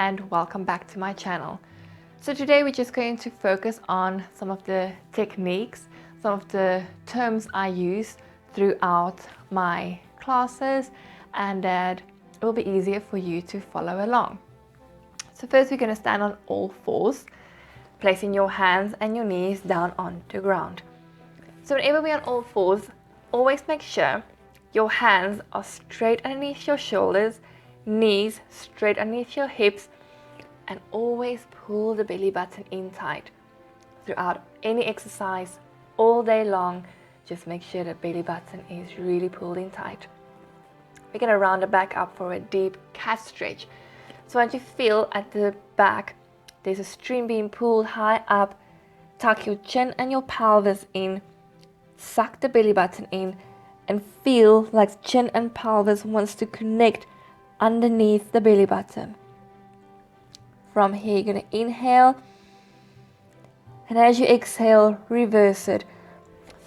and welcome back to my channel. So today we're just going to focus on some of the techniques, some of the terms I use throughout my classes, and that it will be easier for you to follow along. So first we're going to stand on all fours, placing your hands and your knees down onto the ground. So whenever we're on all fours, always make sure your hands are straight underneath your shoulders, knees straight underneath your hips, and always pull the belly button in tight. Throughout any exercise, all day long, just make sure the belly button is really pulled in tight. We're going to round it back up for a deep cat stretch. So once you feel at the back, there's a string being pulled high up, tuck your chin and your pelvis in, suck the belly button in, and feel like chin and pelvis wants to connect underneath the belly button. From here, you're going to inhale, and as you exhale, reverse it.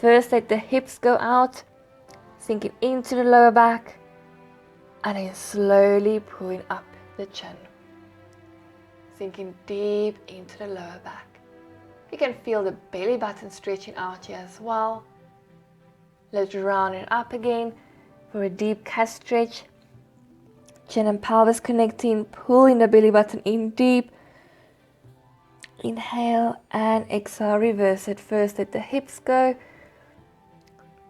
First, let the hips go out, sinking into the lower back, and then slowly pulling up the chin, sinking deep into the lower back. You can feel the belly button stretching out here as well. Let's round it up again for a deep cat stretch. Chin and pelvis connecting, pulling the belly button in deep. Inhale and exhale, reverse it. First, let the hips go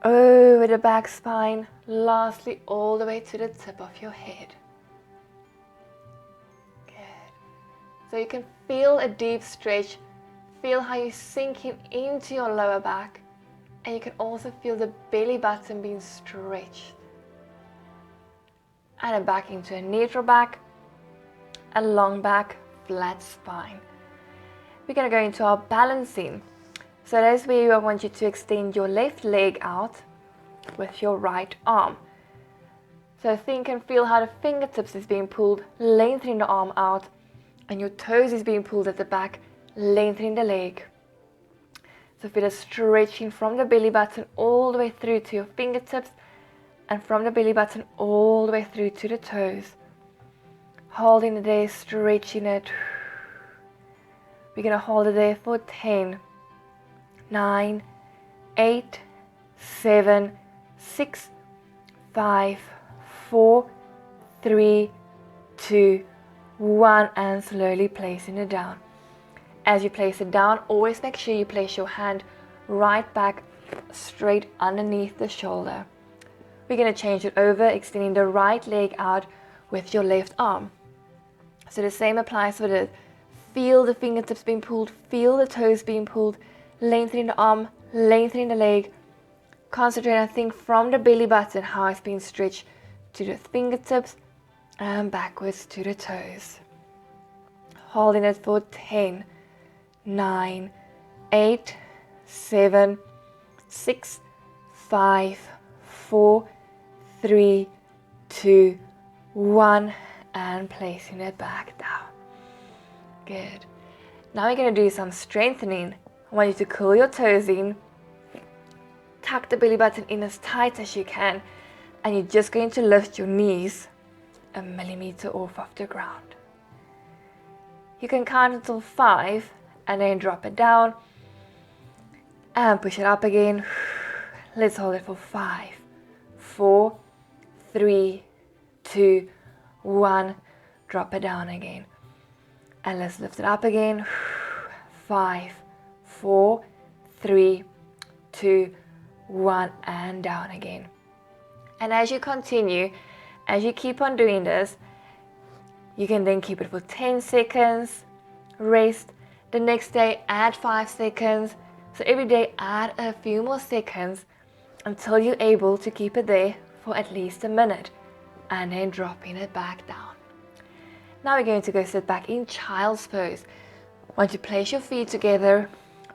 over the back spine. Lastly, all the way to the tip of your head. Good. So you can feel a deep stretch. Feel how you're sinking into your lower back. And you can also feel the belly button being stretched. And then back into a neutral back, a long back, flat spine. We're going to go into our balancing. So that's where I want you to extend your left leg out with your right arm. So think and feel how the fingertips is being pulled, lengthening the arm out, and your toes is being pulled at the back, lengthening the leg. So feel a stretching from the belly button all the way through to your fingertips, and from the belly button all the way through to the toes. Holding it there, stretching it. We're going to hold it there for 10, 9, 8, 7, 6, 5, 4, 3, 2, 1, and slowly placing it down. As you place it down, always make sure you place your hand right back straight underneath the shoulder. We're going to change it over, extending the right leg out with your left arm. So the same applies for this. Feel the fingertips being pulled, feel the toes being pulled, lengthening the arm, lengthening the leg. Concentrate and think from the belly button how it's being stretched to the fingertips and backwards to the toes. Holding it for 10, 9, 8, 7, 6, 5, 4, 3, 2, 1, and placing it back down. Good. Now we're going to do some strengthening. I want you to curl your toes in, tuck the belly button in as tight as you can, and you're just going to lift your knees a millimeter off of the ground. You can count until 5 and then drop it down and push it up again. Let's hold it for 5, 4, 3, 2, 1. Drop it down again. And let's lift it up again. 5, 4, 3, 2, 1, and down again. And as you continue, as you keep on doing this, you can then keep it for 10 seconds, rest. The next day, add 5 seconds. So every day, add a few more seconds until you're able to keep it there for at least a minute, and then dropping it back down. Now we're going to go sit back in child's pose. Once you place your feet together,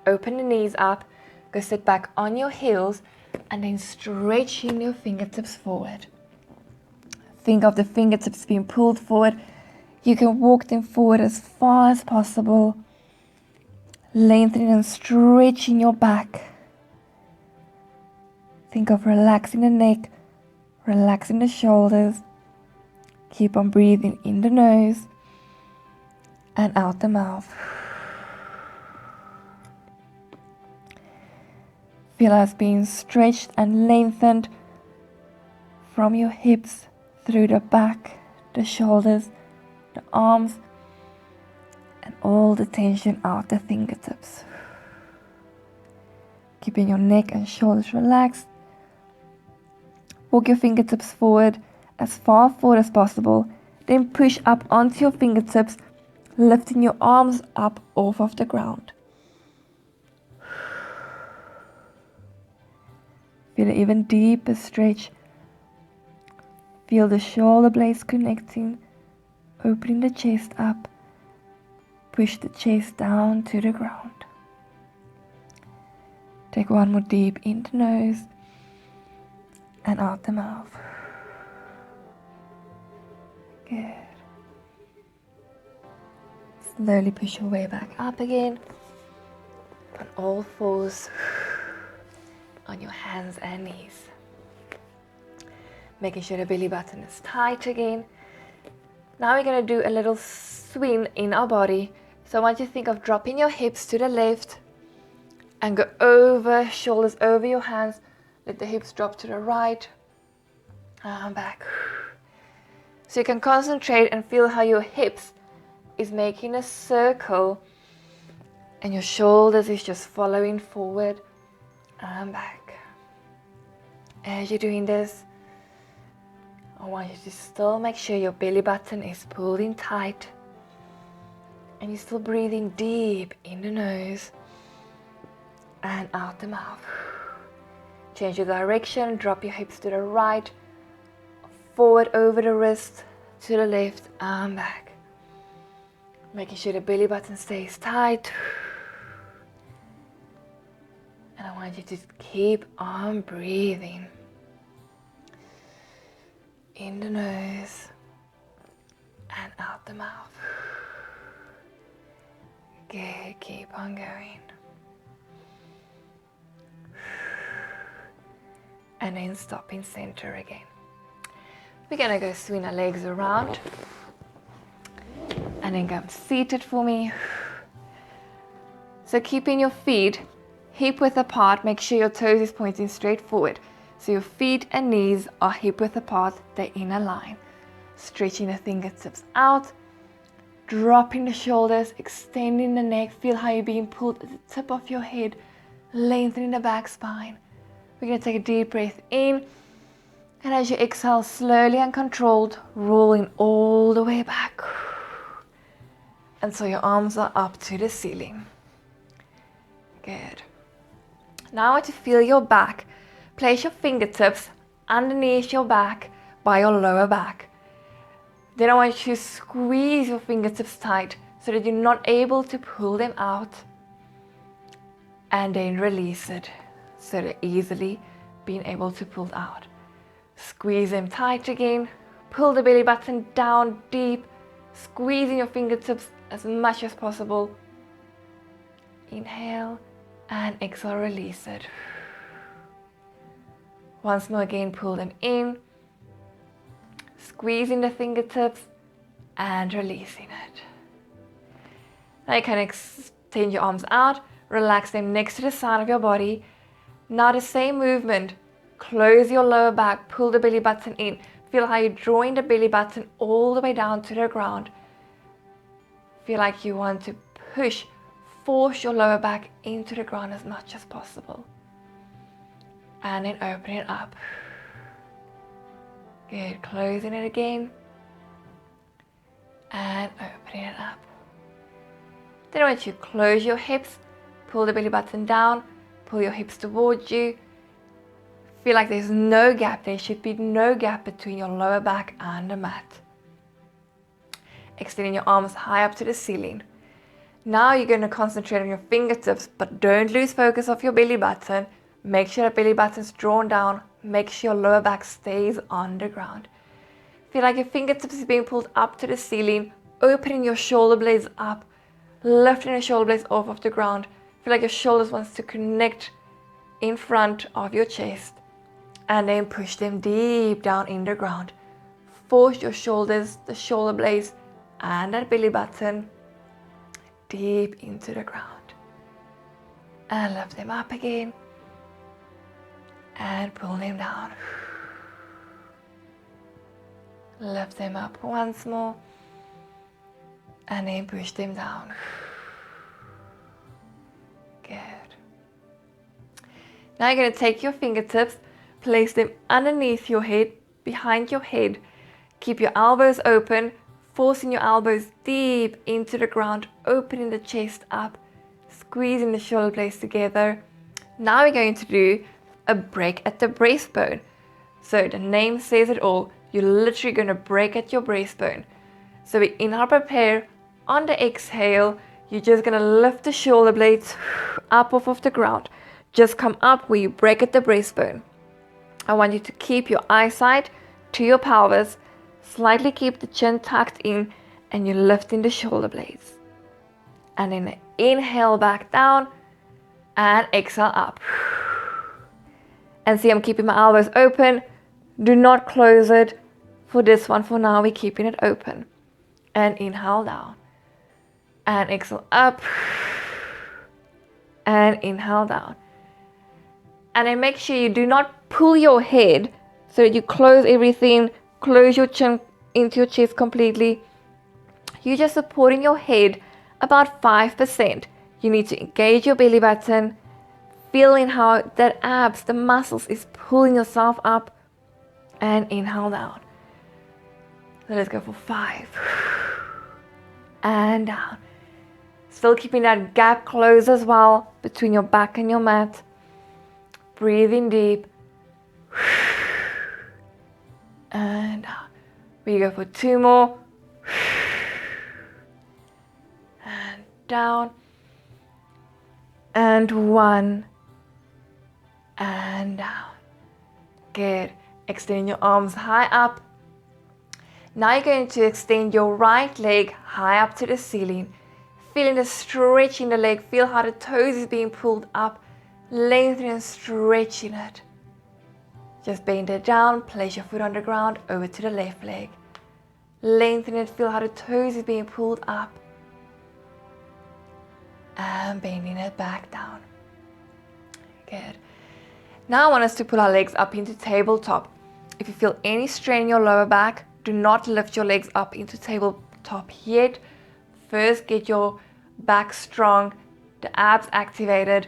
open the knees up, go sit back on your heels, and then stretching your fingertips forward. Think of the fingertips being pulled forward. You can walk them forward as far as possible, lengthening and stretching your back. Think of relaxing the neck, relaxing the shoulders. Keep on breathing in the nose and out the mouth. Feel as being stretched and lengthened from your hips through the back, the shoulders, the arms, and all the tension out the fingertips. Keeping your neck and shoulders relaxed. Walk your fingertips forward as far forward as possible. Then push up onto your fingertips, lifting your arms up off of the ground. Feel an even deeper stretch. Feel the shoulder blades connecting, opening the chest up. Push the chest down to the ground. Take one more deep in the nose and out the mouth. Good. Slowly push your way back up again. On all fours, on your hands and knees. Making sure the belly button is tight again. Now we're going to do a little swing in our body. So I want you to think of dropping your hips to the left and go over, shoulders over your hands. Let the hips drop to the right and back. So you can concentrate and feel how your hips is making a circle and your shoulders is just following forward and back. As you're doing this, I want you to still make sure your belly button is pulled in tight and you're still breathing deep in the nose and out the mouth. Change your direction, drop your hips to the right, forward over the wrist, to the left and back. Making sure the belly button stays tight. And I want you to keep on breathing. In the nose and out the mouth. Good, keep on going. And then stop in center again. We're gonna go swing our legs around. And then come seated for me. So keeping your feet hip width apart, make sure your toes is pointing straight forward. So your feet and knees are hip width apart, they're in a line. Stretching the fingertips out, dropping the shoulders, extending the neck. Feel how you're being pulled at the tip of your head, lengthening the back spine. We're going to take a deep breath in, and as you exhale, slowly and controlled, rolling all the way back. And so your arms are up to the ceiling. Good. Now I want to feel your back. Place your fingertips underneath your back by your lower back. Then I want you to squeeze your fingertips tight so that you're not able to pull them out. And then release it so they're easily being able to pull out. Squeeze them tight again. Pull the belly button down deep. Squeezing your fingertips as much as possible. Inhale and exhale, release it. Once more again, pull them in, squeezing the fingertips and releasing it. Now you can extend your arms out, relax them next to the side of your body. Now the same movement, close your lower back, pull the belly button in. Feel how you're drawing the belly button all the way down to the ground. Feel like you want to force your lower back into the ground as much as possible. And then open it up. Good, closing it again. And opening it up. Then I want you to close your hips, pull the belly button down, pull your hips towards you. Feel like there's no gap. There should be no gap between your lower back and the mat. Extending your arms high up to the ceiling. Now you're going to concentrate on your fingertips, but don't lose focus of your belly button. Make sure the belly button's drawn down. Make sure your lower back stays on the ground. Feel like your fingertips is being pulled up to the ceiling, opening your shoulder blades up, lifting the shoulder blades off of the ground. Feel like your shoulders wants to connect in front of your chest, and then push them deep down in the ground. Force your shoulders, the shoulder blades, and that belly button deep into the ground. And lift them up again. And pull them down. Lift them up once more. And then push them down. Good. Now you're going to take your fingertips, place them underneath your head, behind your head. Keep your elbows open, forcing your elbows deep into the ground, opening the chest up, squeezing the shoulder blades together. Now we're going to do a break at the breastbone. So the name says it all. You're literally going to break at your breastbone. So we inhale, prepare. On the exhale, you're just going to lift the shoulder blades up off of the ground. Just come up where you break at the breastbone. I want you to keep your eyesight to your pelvis, slightly keep the chin tucked in, and you're lifting the shoulder blades. And then inhale back down and exhale up. And see, I'm keeping my elbows open. Do not close it. For this one, for now, we're keeping it open. And inhale down. And exhale up. And inhale down. And then make sure you do not pull your head so that you close everything, close your chin into your chest completely. You're just supporting your head about 5%. You need to engage your belly button, feeling how that abs, the muscles is pulling yourself up, and inhale down. So let's go for 5. And down. Still keeping that gap closed as well between your back and your mat. Breathing deep. And down. We go for 2 more. And down. And 1. And down. Good. Extend your arms high up. Now you're going to extend your right leg high up to the ceiling. Feeling the stretch in the leg. Feel how the toes is being pulled up. Lengthening and stretching it. Just bend it down. Place your foot on the ground. Over to the left leg. Lengthen it. Feel how the toes is being pulled up. And bending it back down. Good. Now I want us to pull our legs up into tabletop. If you feel any strain in your lower back, do not lift your legs up into tabletop yet. First, get your back strong, the abs activated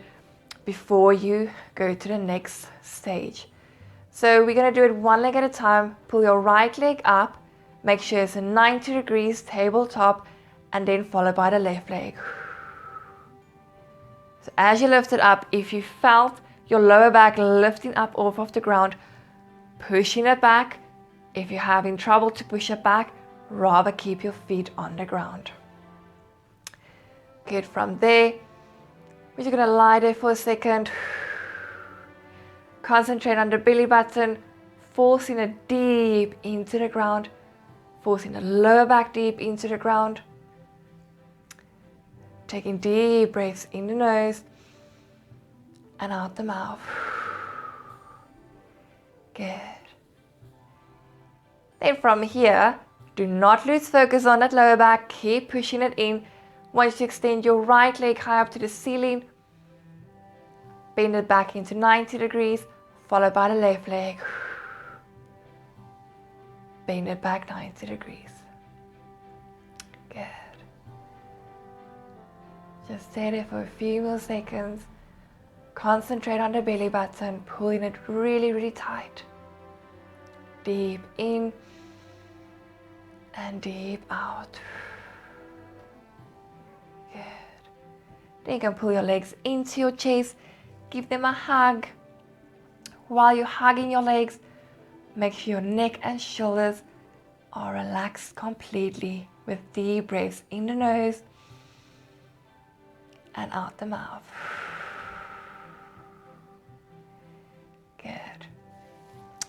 before you go to the next stage. So we're going to do it one leg at a time. Pull your right leg up. Make sure it's a 90 degrees tabletop, and then followed by the left leg. So as you lift it up, if you felt your lower back lifting up off of the ground, pushing it back. If you're having trouble to push it back, rather keep your feet on the ground. Good. From there, we're just going to lie there for a second. Concentrate on the belly button, forcing it deep into the ground, forcing the lower back deep into the ground. Taking deep breaths in the nose and out the mouth. Good. Then from here, do not lose focus on that lower back. Keep pushing it in. Once you extend your right leg high up to the ceiling, bend it back into 90 degrees, followed by the left leg. Bend it back 90 degrees. Good. Just stay there for a few more seconds. Concentrate on the belly button, pulling it really, really tight. Deep in and deep out. Good. Then you can pull your legs into your chest. Give them a hug. While you're hugging your legs, make sure your neck and shoulders are relaxed completely with deep breaths in the nose and out the mouth. Good.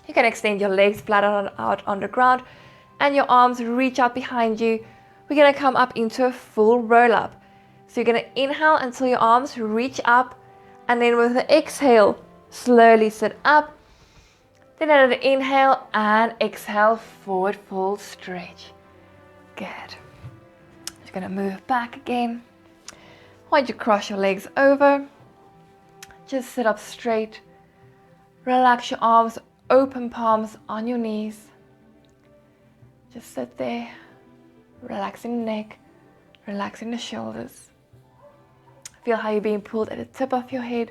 You can extend your legs flat out on the ground and your arms reach out behind you. We're going to come up into a full roll up. So you're going to inhale until your arms reach up, and then with the exhale, slowly sit up. Then another inhale and exhale, forward full stretch. Good. Just going to move back again. Why don't you cross your legs over? Just sit up straight. Relax your arms, open palms on your knees. Just sit there, relaxing the neck, relaxing the shoulders. Feel how you're being pulled at the tip of your head,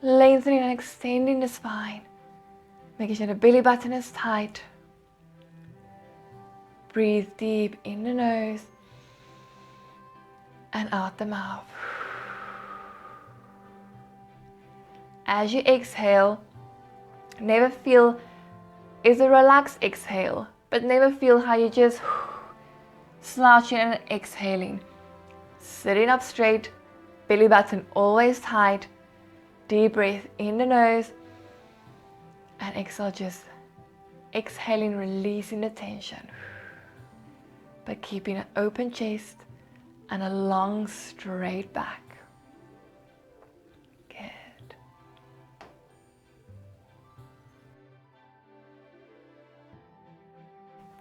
lengthening and extending the spine, making sure the belly button is tight. Breathe deep in the nose and out the mouth. As you exhale, never feel is a relaxed exhale, but never feel how you just slouching and exhaling. Sitting up straight, belly button always tight. Deep breath in the nose and exhale, just exhaling, releasing the tension, but keeping an open chest and a long straight back. Good.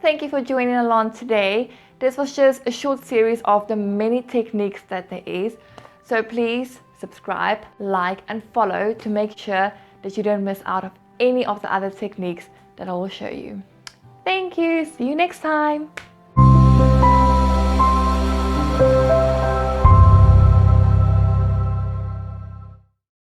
Thank you for joining along today. This was just a short series of the many techniques that there is. So please subscribe, like and follow to make sure that you don't miss out of any of the other techniques that I will show you. Thank you. See you next time.